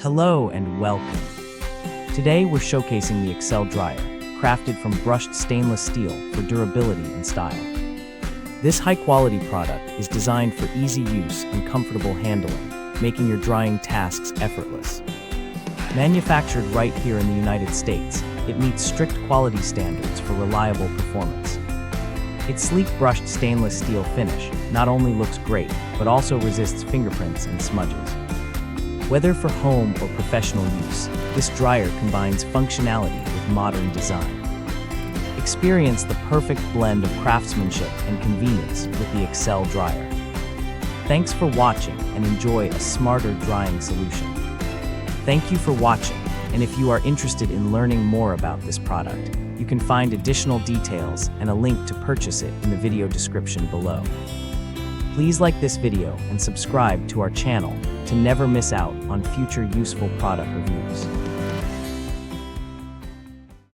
Hello and welcome. Today we're showcasing the Excel dryer, crafted from brushed stainless steel for durability and style. This high-quality product is designed for easy use and comfortable handling, making your drying tasks effortless. Manufactured right here in the United States, it meets strict quality standards for reliable performance. Its sleek brushed stainless steel finish not only looks great, but also resists fingerprints and smudges. Whether for home or professional use, this dryer combines functionality with modern design. Experience the perfect blend of craftsmanship and convenience with the Excel dryer. Thanks for watching and enjoy a smarter drying solution. Thank you for watching, and if you are interested in learning more about this product, you can find additional details and a link to purchase it in the video description below. Please like this video and subscribe to our channel to never miss out on future useful product reviews.